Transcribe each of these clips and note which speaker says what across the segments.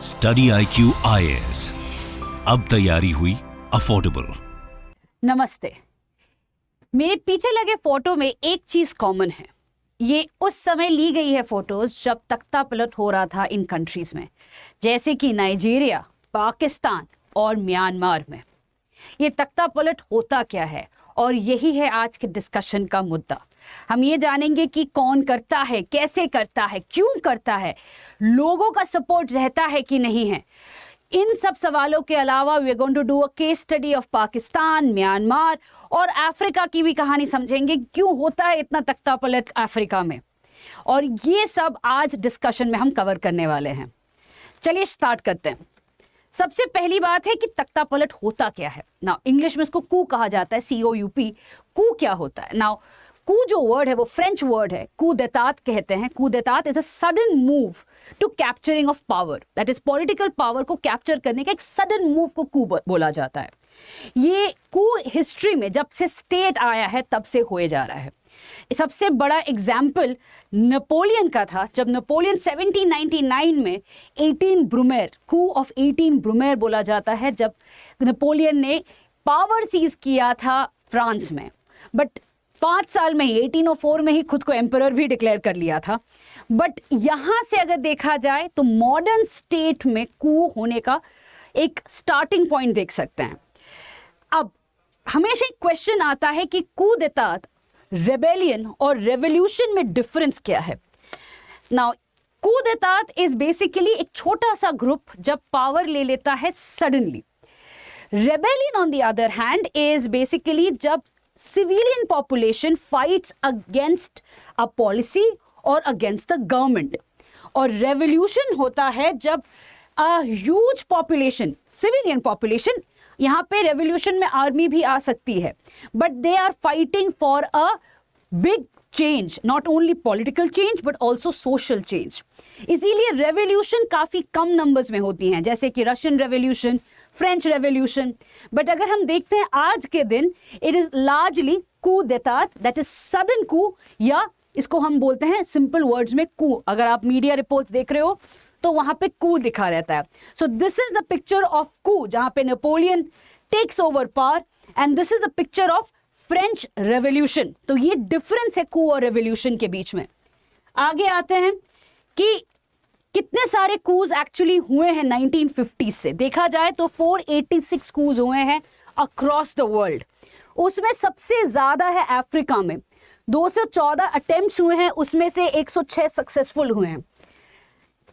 Speaker 1: Study IQ IAS, अब तैयारी हुई अफोर्डेबल।
Speaker 2: नमस्ते। मेरे पीछे लगे फोटो में एक चीज कॉमन है। ये उस समय ली गई है फोटोज जब तख्ता पलट हो रहा था इन कंट्रीज में, जैसे कि नाइजीरिया, पाकिस्तान और म्यांमार में। ये तख्ता पलट होता क्या है, और यही है आज के डिस्कशन का मुद्दा। हम ये जानेंगे कि कौन करता है, कैसे करता है, क्यों करता है, लोगों का सपोर्ट रहता है कि नहीं है। इन सब सवालों के अलावा we are going to do a case study of Pakistan, Myanmar और अफ्रीका की भी कहानी समझेंगे, क्यों होता है इतना तख्ता पलट अफ्रीका में। और ये सब आज डिस्कशन में हम कवर करने वाले हैं। चलिए स्टार्ट करते हैं। सबसे पहली बात है कि तख्ता पलट होता क्या है। नाउ इंग्लिश में इसको कू कहा जाता है, COUP। कू क्या होता है? नाउ कू जो वर्ड है वो फ्रेंच वर्ड है, कू देतात कहते हैं। Coup d'état is a sudden move to capturing of power, that is political power को कैप्चर करने का एक सडन मूव को कू बोला जाता है। ये कू हिस्ट्री में जब से स्टेट आया है तब से हुए जा रहा है। सबसे बड़ा एग्जाम्पल नेपोलियन का था, जब नेपोलियन 1799 में 18 ब्रूमेर, कू ऑफ 18 ब्रूमेर बोला जाता है, जब नेपोलियन ने पावर सीज किया था फ्रांस में। बट 5 साल में ही 1804 में ही खुद को एम्परर भी डिक्लेयर कर लिया था। बट यहाँ से अगर देखा जाए तो मॉडर्न स्टेट में कू होने का एक स्टार्टिंग पॉइंट देख सकते हैं। अब हमेशा एक क्वेश्चन आता है कि कू देतात, रेबेलियन और रेवोल्यूशन में डिफरेंस क्या है। Now Koo d'état is basically एक छोटा सा ग्रुप जब पावर ले लेता है suddenly. Rebellion on the other hand is basically जब civilian population fights against a policy or against the government। और revolution होता है जब a huge population, civilian population, यहाँ पे revolution में आर्मी भी आ सकती है, but they are fighting for a big change, not only political change but also social change। इसीलिए revolution काफ़ी कम numbers में होती हैं, जैसे कि Russian revolution, French revolution. But अगर हम देखते हैं आज के दिन, इट इज लार्जली कू देतात, दैट इज सडन कू, या इसको हम बोलते हैं सिंपल वर्ड्स में कू। अगर आप मीडिया रिपोर्ट्स देख रहे हो तो वहां पे कू लिखा रहता है। So this is the picture of coup, जहां पे Napoleon takes over power, and this is the picture of French revolution. तो ये डिफरेंस है कू और रेवोल्यूशन के बीच में। आगे आते हैं कि कितने सारे कूज एक्चुअली हुए हैं 1950 से। देखा जाए तो 486 कूज हुए हैं अक्रॉस द वर्ल्ड। उसमें सबसे ज्यादा है अफ्रीका में, 214 अटेम्प्ट्स हुए हैं, उसमें से 106 सक्सेसफुल हुए हैं।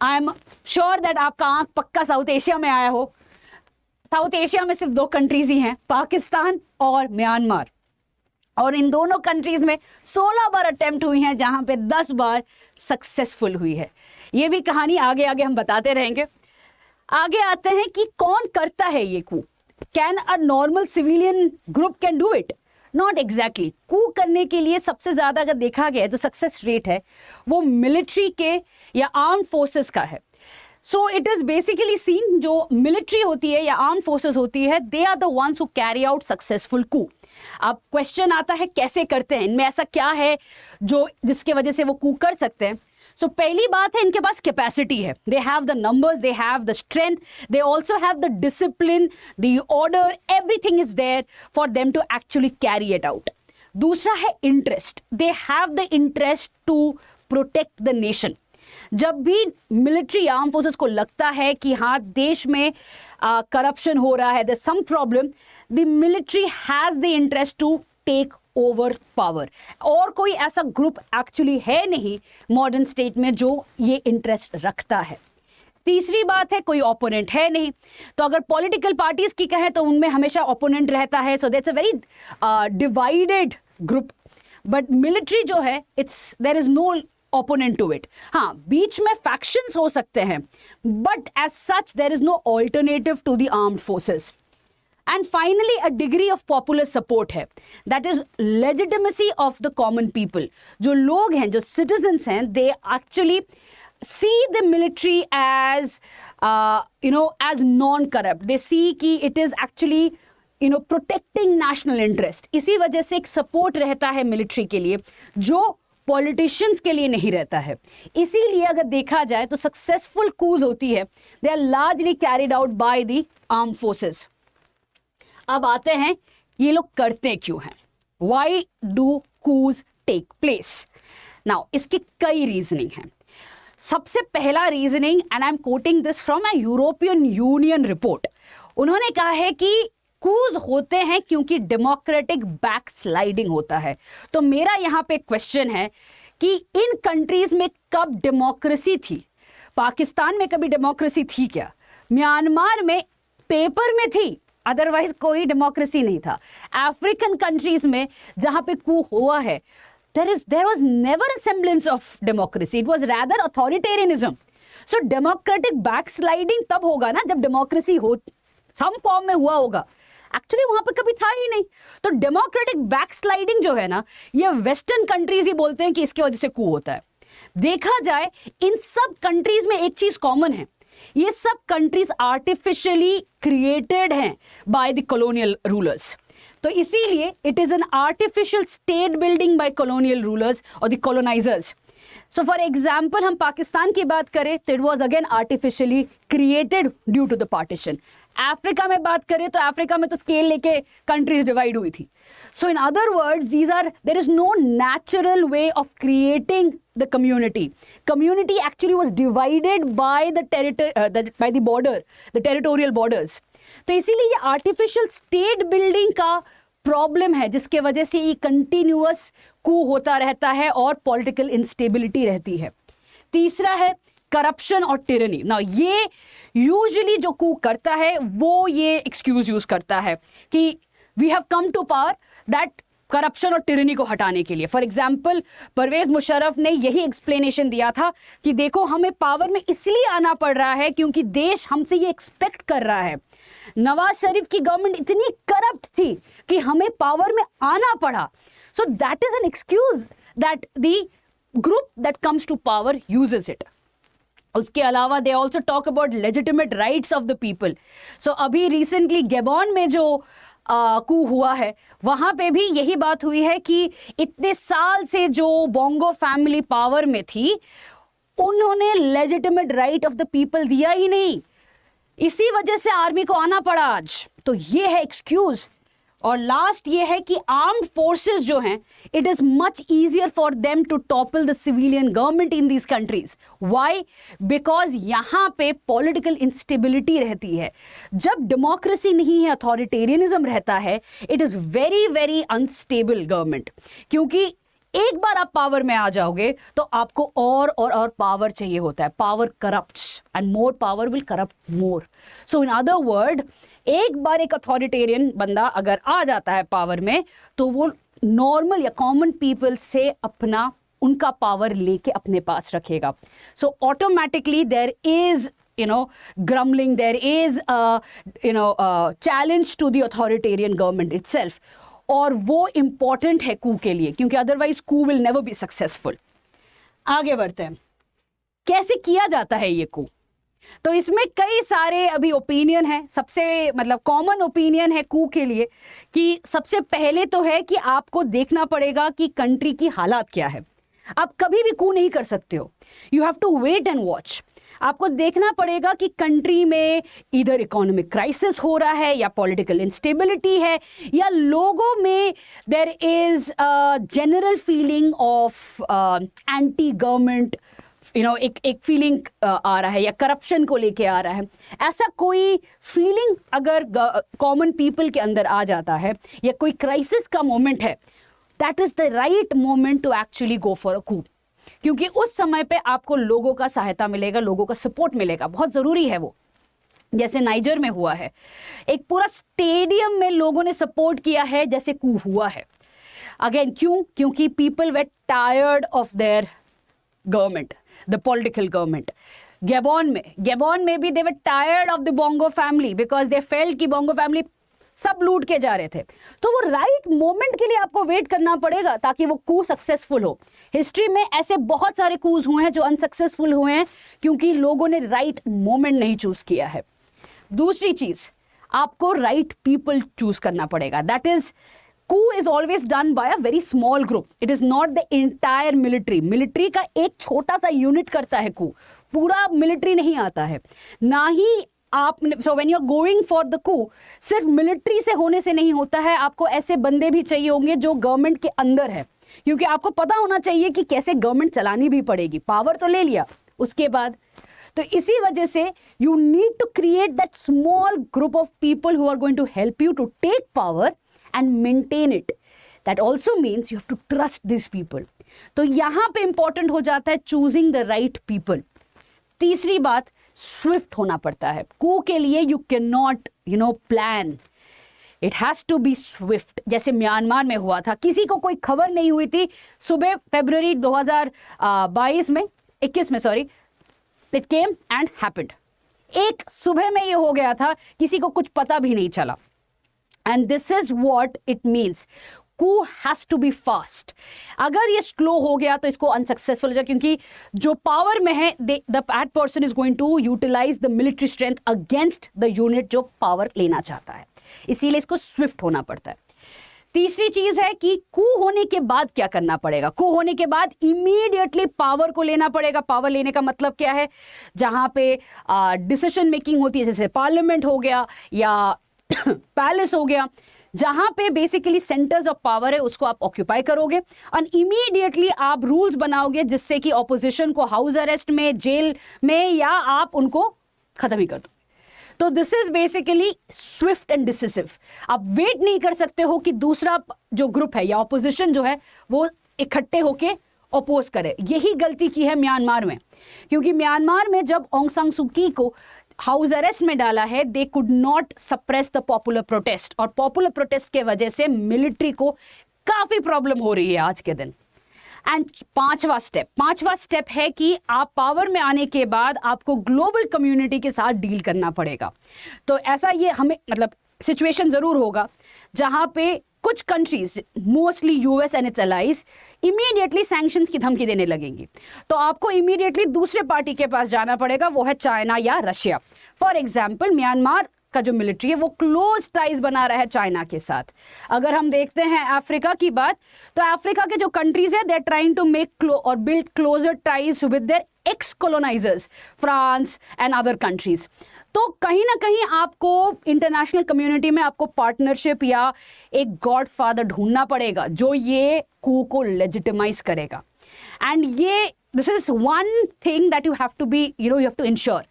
Speaker 2: आई एम श्योर दैट आपका आंख पक्का साउथ एशिया में आया हो। साउथ एशिया में सिर्फ 2 कंट्रीज ही हैं, पाकिस्तान और म्यांमार, और इन दोनों कंट्रीज में 16 बार अटेम्प्ट हुई हैं, जहां पे 10 बार सक्सेसफुल हुई है। ये भी कहानी आगे आगे हम बताते रहेंगे। आगे आते हैं कि कौन करता है ये coup. Can a normal civilian group can do it? Not exactly. Coup करने के लिए सबसे ज्यादा अगर देखा गया जो सक्सेस रेट है वो मिलिट्री के या आर्म फोर्सेस का है। So it is basically seen, जो मिलिट्री होती है या आर्म फोर्सेस होती है, they are the ones who carry out successful coup. अब क्वेश्चन आता है कैसे करते हैं, इनमें ऐसा क्या है जो जिसके वजह से वो कू कर सकते हैं। सो पहली बात है, इनके पास कैपेसिटी है। They have the numbers, they have the strength, they also have the discipline, the order, everything is there for them to actually carry it out. दूसरा है interest. They have the interest to protect the nation. जब भी military arm forces को लगता है कि हाँ देश में करप्शन हो रहा है, there some problem, the military has the interest to take over power. और कोई ऐसा ग्रुप एक्चुअली है नहीं मॉडर्न स्टेट में जो ये इंटरेस्ट रखता है। तीसरी बात है, कोई ओपोनेंट है नहीं। तो अगर पॉलिटिकल पार्टीज की कहें तो उनमें हमेशा ओपोनेंट रहता है, so that's a very divided group. But military जो है, it's there is no opponent to it. हाँ, बीच में फैक्शंस हो सकते हैं, but as such there is no alternative to the armed forces. And finally a degree of popular support है, that is legitimacy of the common people. जो लोग हैं, जो सिटीजन्स हैं, they actually see the military as as non-corrupt. They see कि it is actually protecting national interest. इसी वजह से एक सपोर्ट रहता है मिलिट्री के लिए, जो पॉलिटिशियंस के लिए नहीं रहता है। इसीलिए अगर देखा जाए तो सक्सेसफुल कूज होती है, they are largely carried out by the arm forces. अब आते हैं ये लोग करते क्यों हैं, why do coups take place. Now इसकी कई रीजनिंग हैं। सबसे पहला reasoning, and I am quoting this from a European Union report, उन्होंने कहा है कि कूज होते हैं क्योंकि डेमोक्रेटिक बैकस्लाइडिंग होता है। तो मेरा यहाँ पे क्वेश्चन है कि इन कंट्रीज में कब डेमोक्रेसी थी? पाकिस्तान में कभी डेमोक्रेसी थी क्या? म्यांमार में पेपर में थी, अदरवाइज कोई डेमोक्रेसी नहीं था। अफ्रीकन कंट्रीज में जहां पे कू हुआ है, there was never a semblance of democracy, it was rather authoritarianism. So democratic backsliding तब होगा ना जब डेमोक्रेसी हो, सम फॉर्म में हुआ होगा, एक्चुअली वहां पे कभी था ही नहीं। तो डेमोक्रेटिक बैकस्लाइडिंग जो है ना, ये वेस्टर्न कंट्रीज ही बोलते हैं कि इसके वजह से कू होता है। देखा जाए इन सब कंट्रीज में एक चीज कॉमन है, ये सब कंट्रीज आर्टिफिशियली क्रिएटेड हैं बाय द कॉलोनियल रूलर्स। तो इसीलिए it is an artificial state building by colonial rulers और the colonisers. So for example हम पाकिस्तान की बात करें तो it was again artificially created due to the partition. Africa में बात करें तो अफ्रीका में तो स्केल लेके कंट्रीज डिवाइड हुई थी। So in other words there is no natural way of creating the community. Community actually was divided by the border, the territorial borders. तो इसीलिए ये आर्टिफिशियल स्टेट बिल्डिंग का प्रॉब्लम है, जिसके वजह से ये कंटिन्यूअस कू होता रहता है और पॉलिटिकल इंस्टेबिलिटी रहती है। तीसरा है करप्शन और टिरनी। ना ये यूजुअली जो कू करता है वो ये एक्सक्यूज यूज करता है कि we have come to power that corruption और टिरनी को हटाने के लिए। फॉर एग्जाम्पल परवेज मुशर्रफ ने यही एक्सप्लेनेशन दिया था कि देखो हमें पावर में इसलिए आना पड़ रहा है क्योंकि देश हमसे ये एक्सपेक्ट कर रहा है। नवाज शरीफ की गवर्नमेंट इतनी करप्ट थी कि हमें पावर में आना पड़ा। So that is an excuse that the group that comes to power uses it. उसके अलावा they also talk about legitimate rights of the people. So अभी रिसेंटली गैबॉन में जो कू हुआ है वहां पे भी यही बात हुई है कि इतने साल से जो बोंगो फैमिली पावर में थी उन्होंने legitimate right of the people दिया ही नहीं, इसी वजह से आर्मी को आना पड़ा आज। तो ये है एक्सक्यूज। और लास्ट ये है कि आर्म्ड फोर्सेस जो हैं, it is much easier for them to topple the civilian government in these countries. Why? Because यहाँ पे पॉलिटिकल इंस्टेबिलिटी रहती है। जब डेमोक्रेसी नहीं है, अथॉरिटेरियनिज्म रहता है, it is very very unstable government. क्योंकि एक बार आप पावर में आ जाओगे तो आपको और पावर चाहिए होता है। Power corrupts and more power will corrupt more. So in other word, एक बार एक अथॉरिटेरियन बंदा अगर आ जाता है पावर में तो वो नॉर्मल या कॉमन पीपल से अपना उनका पावर लेके अपने पास रखेगा। So automatically there is grumbling, there is challenge to the authoritarian government itself। और वो इंपॉर्टेंट है कू के लिए, क्योंकि otherwise coup will never be successful. आगे बढ़ते हैं, कैसे किया जाता है ये कू? तो इसमें कई सारे अभी ओपिनियन है। सबसे कॉमन ओपिनियन है कू के लिए कि सबसे पहले तो है कि आपको देखना पड़ेगा कि कंट्री की हालात क्या है। आप कभी भी कू नहीं कर सकते हो, you have to wait and watch. आपको देखना पड़ेगा कि कंट्री में इधर इकोनॉमिक क्राइसिस हो रहा है या पॉलिटिकल इंस्टेबिलिटी है या लोगों में there is general feeling of anti government, एक फीलिंग आ रहा है या करप्शन को लेके आ रहा है। ऐसा कोई फीलिंग अगर कॉमन पीपल के अंदर आ जाता है या कोई क्राइसिस का मोमेंट है, that is the right moment to actually go for a coup. क्योंकि उस समय पे आपको लोगों का सहायता मिलेगा, लोगों का सपोर्ट मिलेगा, बहुत जरूरी है वो। जैसे नाइजर में हुआ है, एक पूरा स्टेडियम में लोगों ने सपोर्ट किया है जैसे कू हुआ है। अगेन क्यों? क्योंकि people were tired of their government, the political government. Gabon में भी they were tired of the Bongo family because they felt कि बोंगो फैमिली सब लूट के जा रहे थे। तो वो राइट मोमेंट के लिए आपको वेट करना पड़ेगा ताकि वो कू सक्सेसफुल हो। हिस्ट्री में ऐसे बहुत सारे कूज हुए हैं जो अनसक्सेसफुल हुए हैं क्योंकि लोगों ने राइट मोमेंट नहीं चूज किया है। दूसरी चीज, आपको राइट पीपल चूज करना पड़ेगा। That is coup is always done by a very small group. It is not the entire military. Military का एक छोटा सा यूनिट करता है coup. पूरा military नहीं आता है. ना ही आप, so when you're going for the coup, सिर्फ military से होने से नहीं होता है. आपको ऐसे बंदे भी चाहिए होंगे जो गवर्नमेंट के अंदर है, क्योंकि आपको पता होना चाहिए कि कैसे गवर्नमेंट चलानी भी पड़ेगी. पावर तो ले लिया, उसके बाद तो इसी वजह से you need to create that small group of people who are going to help you to take power and maintain it. That also means you have to trust this people. तो यहां पे इंपॉर्टेंट हो जाता है choosing the right people. तीसरी बात, Swift होना पड़ता है. कू के लिए you can not plan, it has to be swift. जैसे म्यांमार में हुआ था, किसी को कोई खबर नहीं हुई थी. सुबह फरवरी 2021 में 21 में sorry, it came and happened. एक सुबह में ये हो गया था, किसी को कुछ पता भी नहीं चला. And this is what it means. Coup has to be fast. अगर ये स्लो हो गया तो इसको अनसक्सेसफुल हो जाए, क्योंकि जो पावर में है the that person is going to utilize the military strength against the unit जो पावर लेना चाहता है. इसीलिए इसको स्विफ्ट होना पड़ता है. तीसरी चीज है कि कू होने के बाद क्या करना पड़ेगा. कू होने के बाद इमीडिएटली पावर को लेना पड़ेगा. पावर लेने का मतलब क्या है, जहां पे डिसीजन मेकिंग होती है, जैसे पार्लियामेंट हो गया या पैलेस हो गया, जहां पे बेसिकली सेंटर्स ऑफ पावर है, उसको आप ऑक्यूपाई करोगे और इमीडिएटली आप रूल्स बनाओगे जिससे कि ऑपोजिशन को हाउस अरेस्ट में, जेल में या आप उनको खत्म ही कर दो. तो this is basically Swift and decisive. आप वेट नहीं कर सकते हो कि दूसरा जो ग्रुप है या ऑपोजिशन जो है वो इकट्ठे होके अपोज करे. यही गलती की है म्यांमार में, क्योंकि म्यांमार में जब ऑंग सान सू की को हाउस अरेस्ट में डाला है, they could not suppress the popular protest, और पॉपुलर प्रोटेस्ट के वजह से मिलिट्री को काफी प्रॉब्लम हो रही है आज के दिन. एंड पांचवा स्टेप है कि आप पावर में आने के बाद आपको ग्लोबल कम्युनिटी के साथ डील करना पड़ेगा. तो ऐसा ये हमें मतलब सिचुएशन जरूर होगा जहां पे कुछ countries, mostly US and it's allies, immediately sanctions की धमकी देने लगेंगी. तो आपको इमीडिएटली दूसरे पार्टी के पास जाना पड़ेगा, वो है चाइना या रशिया. फॉर एग्जाम्पल, म्यांमार का जो मिलिट्री है वो क्लोज टाइज बना रहा है चाइना के साथ. अगर हम देखते हैं अफ्रीका की बात, तो अफ्रीका के जो कंट्रीज है, they are trying to make और build closer ties with their ex colonisers, France and other countries. तो कहीं ना कहीं आपको इंटरनेशनल कम्युनिटी में आपको पार्टनरशिप या एक गॉडफादर ढूंढना पड़ेगा जो ये कू को लेजिटिमाइज करेगा. एंड ये this is one thing that you have to be you have to ensure,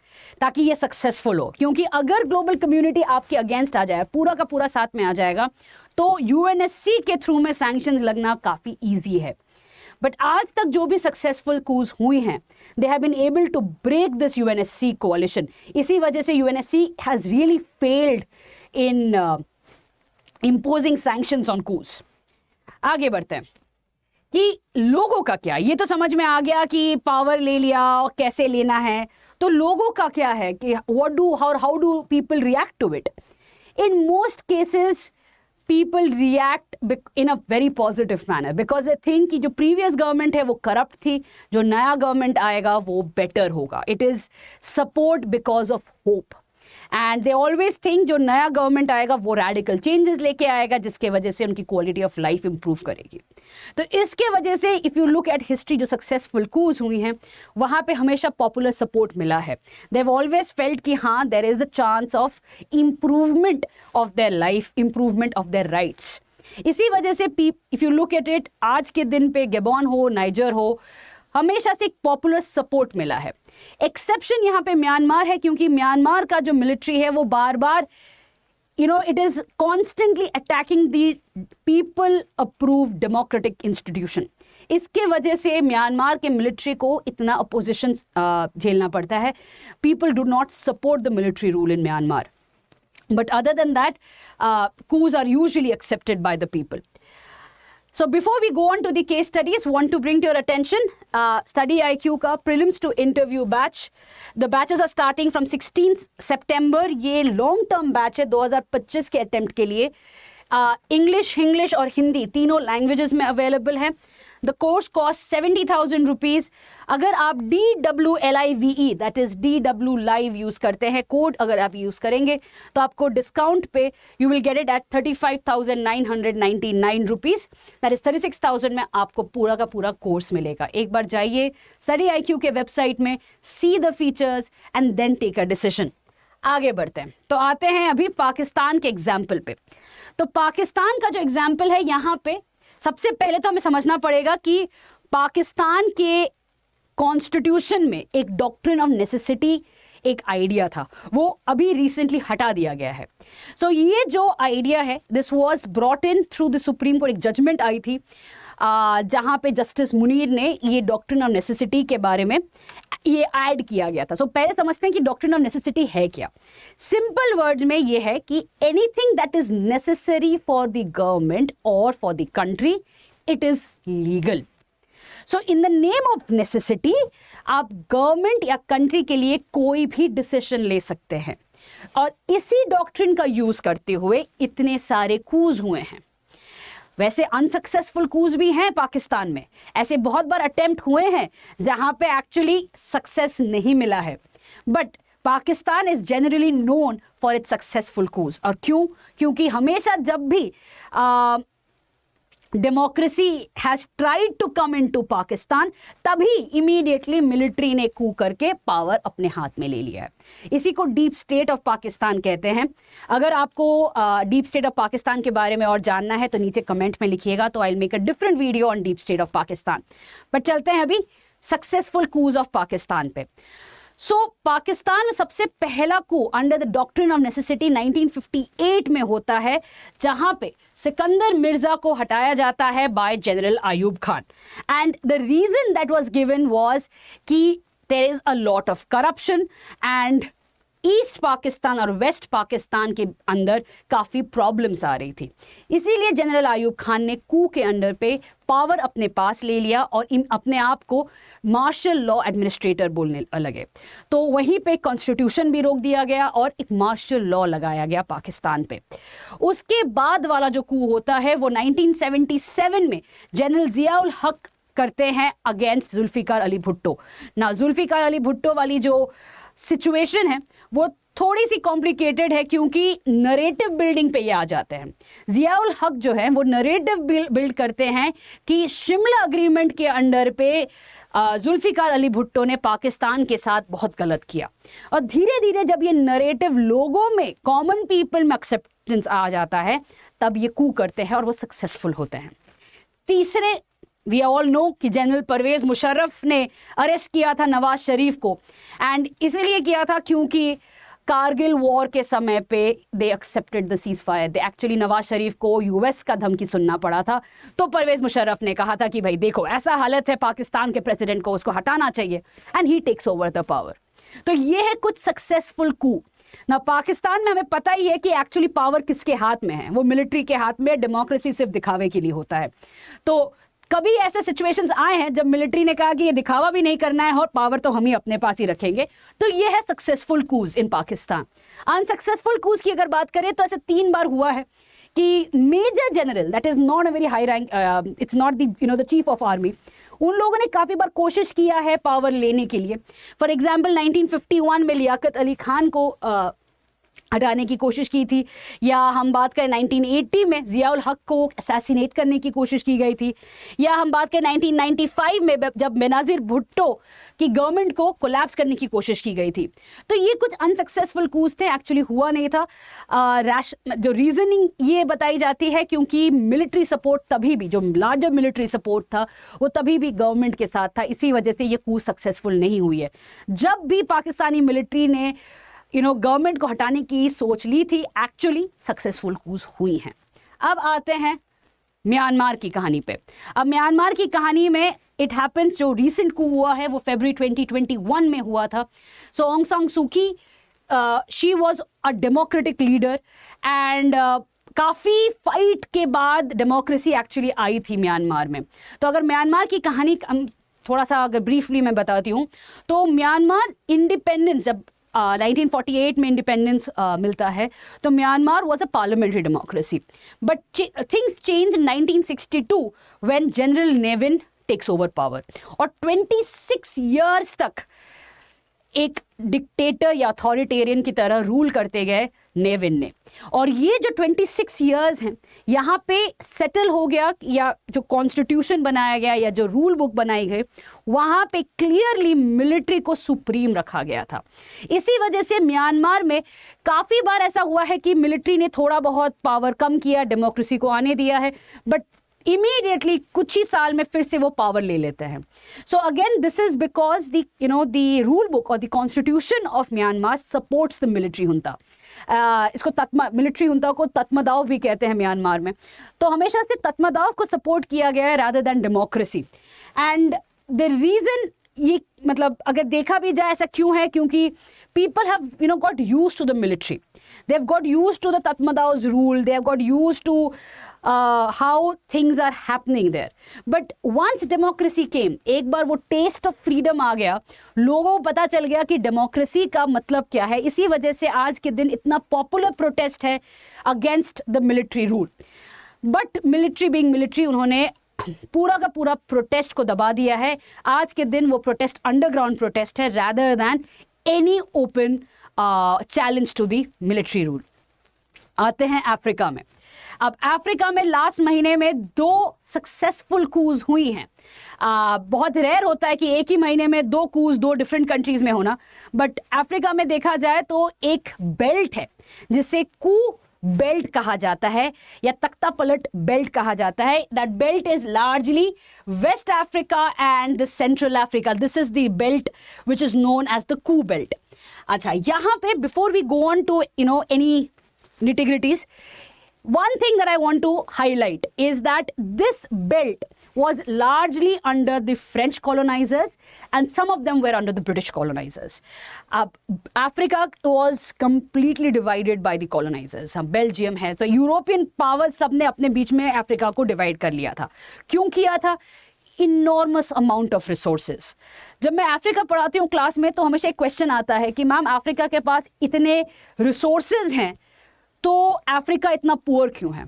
Speaker 2: ताकि ये सक्सेसफुल हो. क्योंकि अगर ग्लोबल कम्युनिटी आपके अगेंस्ट आ जाए, पूरा का पूरा साथ में आ जाएगा, तो यूएनएससी के थ्रू में सैंक्शंस लगना काफी इजी है. बट आज तक जो भी सक्सेसफुल कूज हुई हैं, they have been able to break this UNSC coalition. इसी वजह से UNSC has really failed in imposing sanctions on coups. आगे बढ़ते हैं कि लोगों का क्या, ये तो समझ में आ गया कि पावर ले लिया और कैसे लेना है. तो लोगों का क्या है कि how do people react to it? In most cases, people react in a very positive manner because they think कि जो previous government है वो corrupt थी, जो नया government आएगा वो better होगा. It is support because of hope. And they always think जो नया गवर्नमेंट आएगा वो रेडिकल चेंजेस लेके आएगा, जिसके वजह से उनकी क्वालिटी ऑफ लाइफ इंप्रूव करेगी. तो इसके वजह से if you look at history, जो सक्सेसफुल कूज हुई हैं वहाँ पे हमेशा पॉपुलर सपोर्ट मिला है. दे हैव ऑलवेज फेल्ट कि हाँ, there is a chance of improvement of their life, improvement of their rights. इसी वजह से if you look at it, आज के दिन पे गैबॉन हो, नाइजर हो, हमेशा से एक पॉपुलर सपोर्ट मिला है. एक्सेप्शन यहाँ पे म्यांमार है, क्योंकि म्यांमार का जो मिलिट्री है वो बार बार it is constantly attacking the people approve democratic institution. इसके वजह से म्यांमार के मिलिट्री को इतना अपोजिशन झेलना पड़ता है. People do not support the military rule in Myanmar, but other than that coups are usually accepted by the people. So before we go on to the case studies, want to bring to your attention Study IQ का prelims to interview batch. The batches are starting from 16th September. ये long term batch है 2025 के attempt के लिए. English और हिंदी तीनों languages में available है. The course cost 70,000 rupees. अगर आप DWLIVE that is DW live use करते हैं, कोड अगर आप यूज करेंगे तो आपको डिस्काउंट पे you will get it at 35,999 rupees, that is 36,000 में आपको पूरा का पूरा कोर्स मिलेगा। एक बार जाइए स्टडी IQ के वेबसाइट में, see the features and then take a decision. आगे बढ़ते हैं तो आते हैं अभी पाकिस्तान के एग्जाम्पल पे। तो पाकिस्तान का जो एग्जाम्पल है यहाँ पे सबसे पहले तो हमें समझना पड़ेगा कि पाकिस्तान के कॉन्स्टिट्यूशन में एक डॉक्ट्रिन ऑफ नेसेसिटी एक आइडिया था, वो अभी रिसेंटली हटा दिया गया है। सो ये जो आइडिया है this was brought in through the supreme court, एक जजमेंट आई थी जहाँ पे जस्टिस मुनीर ने ये डॉक्ट्रिन ऑफ नेसेसिटी के बारे में ये ऐड किया गया था। सो पहले समझते हैं कि डॉक्ट्रिन ऑफ नेसेसिटी है क्या। सिंपल वर्ड्स में ये है कि anything that is necessary for the government और for the country it is legal. So in the name of necessity आप गवर्नमेंट या कंट्री के लिए कोई भी डिसीजन ले सकते हैं, और इसी डॉक्ट्रिन का यूज करते हुए इतने सारे कूज हुए हैं। वैसे अनसक्सेसफुल कूज भी हैं पाकिस्तान में, ऐसे बहुत बार अटेम्प्ट हुए हैं जहां पे एक्चुअली सक्सेस नहीं मिला है, but Pakistan is generally known for its successful coups. और क्यों? क्योंकि हमेशा जब भी democracy has tried to come into Pakistan तभी इमीडिएटली मिलिट्री ने कू करके पावर अपने हाथ में ले लिया है। इसी को डीप स्टेट ऑफ पाकिस्तान कहते हैं। अगर आपको डीप स्टेट ऑफ पाकिस्तान के बारे में और जानना है तो नीचे कमेंट में लिखिएगा, तो I will make a different video on deep state of Pakistan. But चलते हैं अभी सक्सेसफुल कूज ऑफ पाकिस्तान पे। सो पाकिस्तान में सबसे पहला coup under the doctrine of necessity 1958 में होता है, जहां पे सिकंदर मिर्जा को हटाया जाता है by general Ayub Khan. And the reason that was given was कि there is a lot of corruption and east Pakistan और वेस्ट पाकिस्तान के अंदर काफ़ी प्रॉब्लम्स आ रही थी। इसीलिए जनरल आयूब खान ने कू के अंडर पे पावर अपने पास ले लिया और अपने आप को मार्शल लॉ एडमिनिस्ट्रेटर बोलने लगे। तो वहीं पे कॉन्स्टिट्यूशन भी रोक दिया गया और एक मार्शल लॉ लगाया गया पाकिस्तान पे। उसके बाद वाला जो कू होता है वो 1977 में जनरल जियाउल हक करते हैं अगेंस्ट जुल्फिकार अली भुट्टो। ना जुल्फिकार अली भुट्टो वाली जो सिचुएशन है वो थोड़ी सी कॉम्प्लिकेटेड है, क्योंकि नरेटिव बिल्डिंग पे ये आ जाते हैं। जियाउल हक जो है वो नरेटिव बिल्ड करते हैं कि शिमला अग्रीमेंट के अंडर पे जुल्फिकार अली भुट्टो ने पाकिस्तान के साथ बहुत गलत किया, और धीरे धीरे जब ये नरेटिव लोगों में, कॉमन पीपल में एक्सेप्टेंस आ जाता है तब ये कू करते हैं और वो सक्सेसफुल होते हैं। तीसरे, वी ऑल नो कि जनरल परवेज मुशर्रफ ने अरेस्ट किया था नवाज शरीफ को, एंड इसलिए किया था क्योंकि कारगिल वॉर के समय पे they accepted the ceasefire. They actually Nawaz Sharif को यूएस का धमकी सुनना पड़ा था, तो परवेज मुशर्रफ ने कहा था कि भाई देखो ऐसा हालत है पाकिस्तान के प्रेसिडेंट को, उसको हटाना चाहिए, and he takes over the power. तो ये है कुछ सक्सेसफुल कू ना। पाकिस्तान में हमें पता ही है कि एक्चुअली पावर किसके हाथ में है, वो मिलिट्री के हाथ में। डेमोक्रेसी सिर्फ दिखावे के लिए होता है। तो कभी ऐसे सिचुएशंस आए हैं जब मिलिट्री ने कहा कि ये दिखावा भी नहीं करना है और पावर तो हम ही अपने पास ही रखेंगे। तो ये है सक्सेसफुल कूज इन पाकिस्तान। अनसक्सेसफुल कूज की अगर बात करें तो ऐसे 3 बार हुआ है कि major general, that is not a very high rank, it's not the chief of army, उन लोगों ने काफ़ी बार कोशिश किया है पावर लेने के लिए। फॉर एग्जाम्पल 1951 में लियाकत अली खान को हटाने की कोशिश की थी, या हम बात करें 1980 में जियाउल हक को असैसिनेट करने की कोशिश की गई थी, या हम बात करें 1995 में जब बेनज़ीर भुट्टो की गवर्नमेंट को कोलैप्स करने की कोशिश की गई थी। तो ये कुछ अनसक्सेसफुल कूज थे, एक्चुअली हुआ नहीं था। जो रीजनिंग ये बताई जाती है क्योंकि मिलिट्री सपोर्ट तभी भी, जो लार्जर मिलिट्री सपोर्ट था वो तभी भी गवर्नमेंट के साथ था, इसी वजह से ये कूज सक्सेसफुल नहीं हुई है। जब भी पाकिस्तानी मिलिट्री ने गवर्नमेंट को हटाने की सोच ली थी, एक्चुअली सक्सेसफुल कूज हुई हैं। अब आते हैं म्यांमार की कहानी पे। अब म्यांमार की कहानी में इट हैपेंस, जो रीसेंट कू हुआ है वो फरवरी 2021 में हुआ था। सो ऑंग सान सू की, she was a democratic leader and काफ़ी फाइट के बाद डेमोक्रेसी एक्चुअली आई थी म्यांमार में। तो अगर म्यांमार की कहानी थोड़ा सा अगर ब्रीफली मैं बताती हूँ तो म्यांमार इंडिपेंडेंस, जब 1948 में इंडिपेंडेंस मिलता है तो Myanmar was a parliamentary democracy, but things change in 1962 when general Ne Win takes over power और 26 years तक एक डिक्टेटर या अथॉरिटेरियन की तरह रूल करते गए नेविन ने। और ये जो 26 years हैं यहाँ पे सेटल हो गया, या जो कॉन्स्टिट्यूशन बनाया गया या जो रूल बुक बनाई गई वहाँ पे क्लियरली मिलिट्री को सुप्रीम रखा गया था। इसी वजह से म्यांमार में काफ़ी बार ऐसा हुआ है कि मिलिट्री ने थोड़ा बहुत पावर कम किया, डेमोक्रेसी को आने दिया है, बट इमीडिएटली कुछ ही साल में फिर से वो पावर ले लेते हैं। So again this is because the rule book और the constitution of Myanmar supports the military junta. इसको मिलिट्री हुंता को तत्मदाव भी कहते हैं म्यांमार में। तो हमेशा से तत्मदाव को सपोर्ट किया गया है rather than democracy. And the reason ये मतलब अगर देखा भी जाए ऐसा क्यों है, क्योंकि people have got used to the military, they have got used to the Tatmadao's rule, they have got used to how things are happening there. But once democracy came, एक बार वो taste of freedom आ गया, लोगों को पता चल गया कि democracy का मतलब क्या है। इसी वजह से आज के दिन इतना पॉपुलर प्रोटेस्ट है against the military rule. But military being military उन्होंने पूरा का पूरा प्रोटेस्ट को दबा दिया है। आज के दिन वो प्रोटेस्ट अंडरग्राउंड प्रोटेस्ट है rather than any open challenge to the military rule. आते हैं अफ्रीका में। अब अफ्रीका में लास्ट महीने में 2 सक्सेसफुल कूज हुई हैं। बहुत रेयर होता है कि एक ही महीने में 2 कूज 2 डिफरेंट कंट्रीज में होना, बट अफ्रीका में देखा जाए तो एक बेल्ट है जिसे कू बेल्ट कहा जाता है या तख्ता पलट बेल्ट कहा जाता है। That belt is largely West Africa and the Central Africa. This is the belt which is known as the coup belt. अच्छा, यहाँ पे before we go on to any nitty-gritties, one thing that I want to highlight is that this belt was largely under the French colonizers and some of them were under the British colonizers. Africa was completely divided by the colonizers. Belgium है, तो European powers सब ने अपने बीच में Africa को divide कर लिया था। क्यों किया था? Enormous amount of resources. जब मैं अफ्रीका पढ़ाती हूँ क्लास में तो हमेशा एक क्वेश्चन आता है कि मैम अफ्रीका के पास इतने रिसोर्सेज हैं तो अफ्रीका इतना पुअर क्यों है?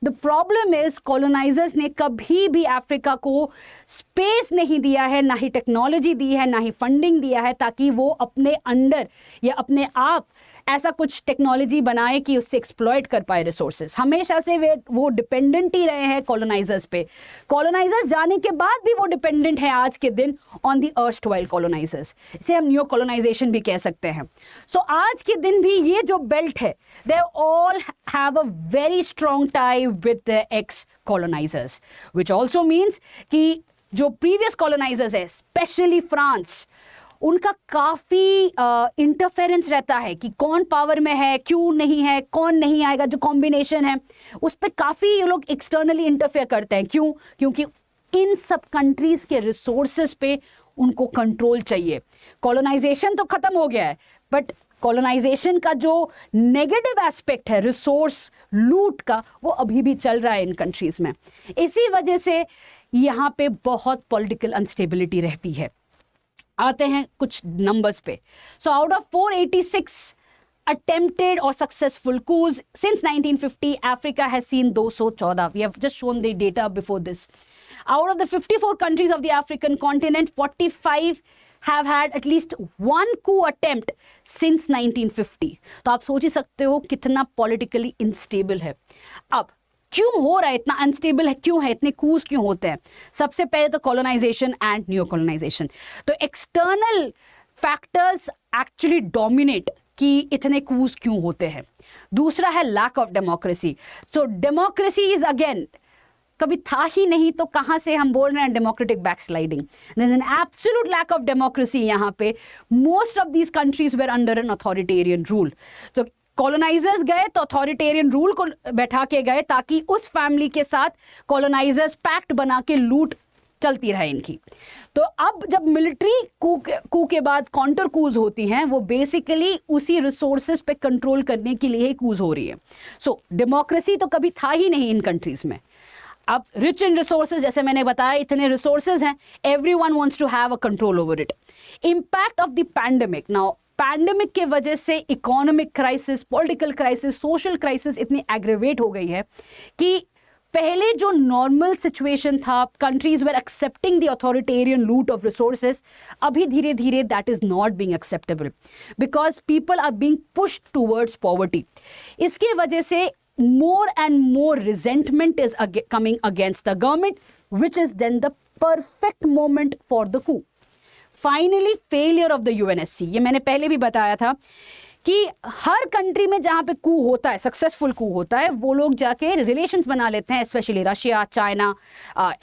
Speaker 2: द प्रॉब्लम इज कॉलोनाइजर्स ने कभी भी अफ्रीका को स्पेस नहीं दिया है, ना ही टेक्नोलॉजी दी है, ना ही फंडिंग दिया है ताकि वो अपने अंडर या अपने आप ऐसा कुछ टेक्नोलॉजी बनाए कि उससे एक्सप्लॉइट कर पाए रिसोर्सेज। हमेशा से वो डिपेंडेंट ही रहे हैं कॉलोनाइजर्स पे। कॉलोनाइजर्स जाने के बाद भी वो डिपेंडेंट है आज के दिन ऑन द अर्स्टवाइल कॉलोनाइजर्स। इसे हम न्यू कॉलोनाइजेशन भी कह सकते हैं। सो आज के दिन भी ये जो बेल्ट है, they all have a very strong tie with the x colonisers, which also means कि जो प्रीवियस कॉलोनाइजर्स है, स्पेशली फ्रांस, उनका काफ़ी इंटरफेरेंस रहता है कि कौन पावर में है, क्यों नहीं है, कौन नहीं आएगा, जो कॉम्बिनेशन है उस पर काफ़ी ये लोग एक्सटर्नली इंटरफेयर करते हैं। क्यों? क्योंकि इन सब कंट्रीज़ के रिसोर्सेज पे उनको कंट्रोल चाहिए। कॉलोनाइजेशन तो ख़त्म हो गया है, बट कॉलोनाइजेशन का जो नेगेटिव एस्पेक्ट है रिसोर्स लूट का, वो अभी भी चल रहा है इन कंट्रीज़ में। इसी वजह से यहाँ पे बहुत पॉलिटिकल अनस्टेबिलिटी रहती है। आते हैं कुछ नंबर्स पे। So out of 486 attempted or successful coups since 1950, Africa has seen 214. We have just shown the data before this. Out of the 54 countries of the African continent, 45 have had at least one coup attempt since 1950. तो आप सोच ही सकते हो कितना politically unstable है। अब क्यों हो रहा है इतना अनस्टेबल है, क्यों है इतने कूज क्यों होते हैं? सबसे पहले तो कॉलोनाइजेशन एंड न्यू कॉलोनाइजेशन। तो एक्सटर्नल फैक्टर्स एक्चुअली डोमिनेट कि इतने कूज क्यों होते हैं। दूसरा है lack of democracy. So democracy is again कभी था ही नहीं, तो कहाँ से हम बोल रहे हैं democratic backsliding? There is an absolute lack of democracy यहाँ पे। Most of these countries were under an authoritarian rule. तो कॉलोनाइजर्स गए तो अथॉरिटेरियन रूल को बैठा के गए ताकि उस फैमिली के साथ कॉलोनाइजर्स पैक्ट बना के लूट चलती रहे इनकी। तो अब जब मिलिट्री कू के बाद काउंटर कूज होती हैं, वो बेसिकली उसी रिसोर्सेज पे कंट्रोल करने के लिए ही कूज हो रही है। सो डेमोक्रेसी तो कभी था ही नहीं इन कंट्रीज में। अब रिच इन रिसोर्सेज, जैसे मैंने बताया इतने रिसोर्सेज हैं, everyone wants to have a control over it. Impact of the pandemic. Now pandemic के वजह से economic crisis, political crisis, social crisis इतनी एग्रेवेट हो गई है कि पहले जो नॉर्मल सिचुएशन था, countries were accepting the authoritarian loot of resources, अभी धीरे धीरे that is not being acceptable because people are being pushed towards poverty. इसकी वजह से more and more resentment is coming against the government, which is then the perfect moment for the coup. Finally, failure of the UNSC. ये मैंने पहले भी बताया था कि हर कंट्री में जहाँ पे कू होता है, सक्सेसफुल कू होता है, वो लोग जाके रिलेशंस बना लेते हैं, specially Russia, China,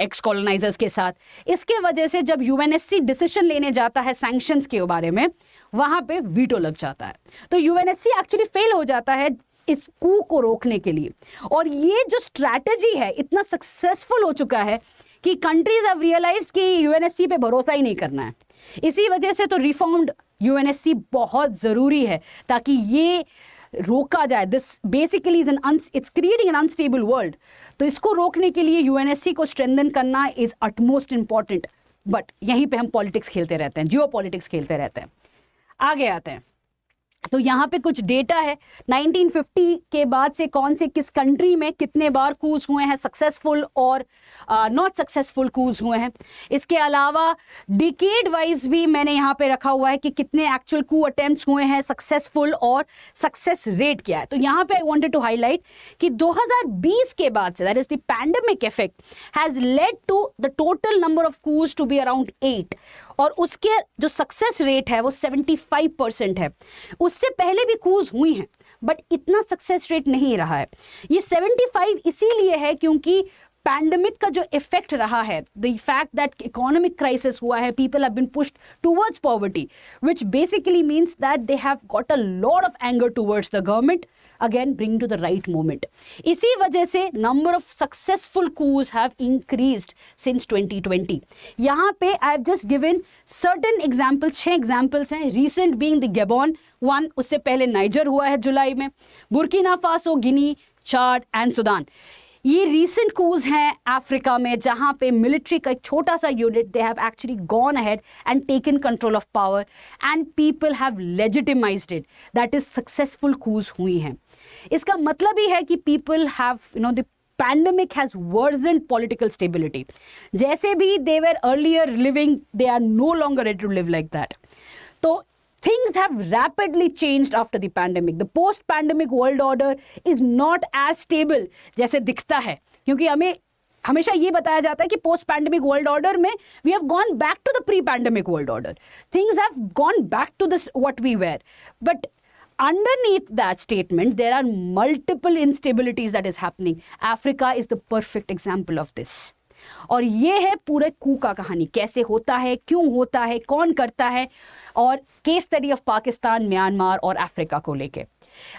Speaker 2: x colonisers के साथ. इसके वजह से जब UNSC डिसीजन लेने जाता है सैंक्शंस के बारे में, वहाँ पे वीटो लग जाता है. तो UNSC एक्चुअली फेल हो जाता है इस कू को रोकने के लिए. और ये जो स्ट्रैटेजी है इतना सक्सेसफुल हो चुका है कि कंट्रीज हैव रियलाइज्ड कि UNSC पे भरोसा ही नहीं करना है. इसी वजह से तो रिफॉर्म्ड UNSC बहुत ज़रूरी है ताकि ये रोका जाए. This basically it's creating an unstable world. तो इसको रोकने के लिए UNSC को स्ट्रेंथन करना इज अटमोस्ट इंपॉर्टेंट. बट यहीं पे हम पॉलिटिक्स खेलते रहते हैं, जियो पॉलिटिक्स खेलते रहते हैं. आगे आते हैं. तो यहाँ पे कुछ डेटा है 1950 के बाद से कौन से किस कंट्री में कितने बार कूज हुए हैं, सक्सेसफुल और नॉट सक्सेसफुल कूज हुए हैं. इसके अलावा डिकेड वाइज भी मैंने यहाँ पे रखा हुआ है कि कितने एक्चुअल कू अटेम्प्ट्स हुए हैं, सक्सेसफुल और सक्सेस रेट क्या है. तो यहाँ पे आई वांटेड टू हाईलाइट कि 2020 के बाद से, that is the pandemic effect has led to the total number of coups to be around 8 और उसके जो सक्सेस रेट है वो 75% है. उससे पहले भी कूज हुई हैं बट इतना सक्सेस रेट नहीं रहा है. ये 75 इसीलिए है क्योंकि पैंडेमिक का जो इफेक्ट रहा है, the fact that economic crisis हुआ है, people have been pushed towards poverty, which basically means that they have got a lot of anger towards the government, again bring to the right moment. इसी वजह से number of successful coups have increased since 2020. यहाँ पे I have just given certain examples, 6 examples हैं. Recent being the Gabon one, उससे पहले niger हुआ है जुलाई में, Burkina Faso, Guinea, Chad and Sudan. ये रीसेंट कूज हैं अफ्रीका में जहां पे मिलिट्री का एक छोटा सा unit, they have actually gone ahead and taken control of power and people have legitimised it. That is successful coups हुई हैं. इसका मतलब ही है कि people have the pandemic has worsened political stability. जैसे भी they were earlier living, they are no longer ready to live like that. तो things have rapidly changed after the pandemic. The post-pandemic world order is not as stable जैसे दिखता है, क्योंकि हमें हमेशा ये बताया जाता है कि पोस्ट पैंडेमिक वर्ल्ड ऑर्डर में we have gone back to the pre pandemic world order. Things have gone back to this what we were. But underneath that statement there are multiple instabilities that is happening. Africa is the perfect example of this. और ये है पूरे कू का कहानी, कैसे होता है, क्यों होता है, कौन करता है, और case study of Pakistan, Myanmar और अफ्रीका को लेके.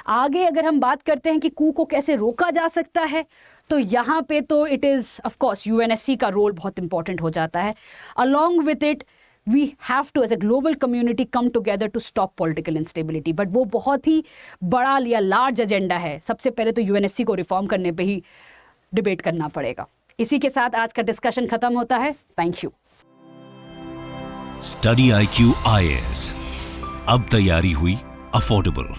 Speaker 2: आगे अगर हम बात करते हैं कि कू को कैसे रोका जा सकता है, तो यहाँ पे तो it is of course UNSC का रोल बहुत इंपॉर्टेंट हो जाता है. Along with it we have to as a global community come together to stop political instability. But वो बहुत ही बड़ा या लार्ज एजेंडा है. सबसे पहले तो UNSC को रिफॉर्म करने पे ही डिबेट करना पड़ेगा. इसी के साथ आज का डिस्कशन खत्म होता है. Thank you.
Speaker 1: Study IQ IAS अब तैयारी हुई अफोर्डेबल.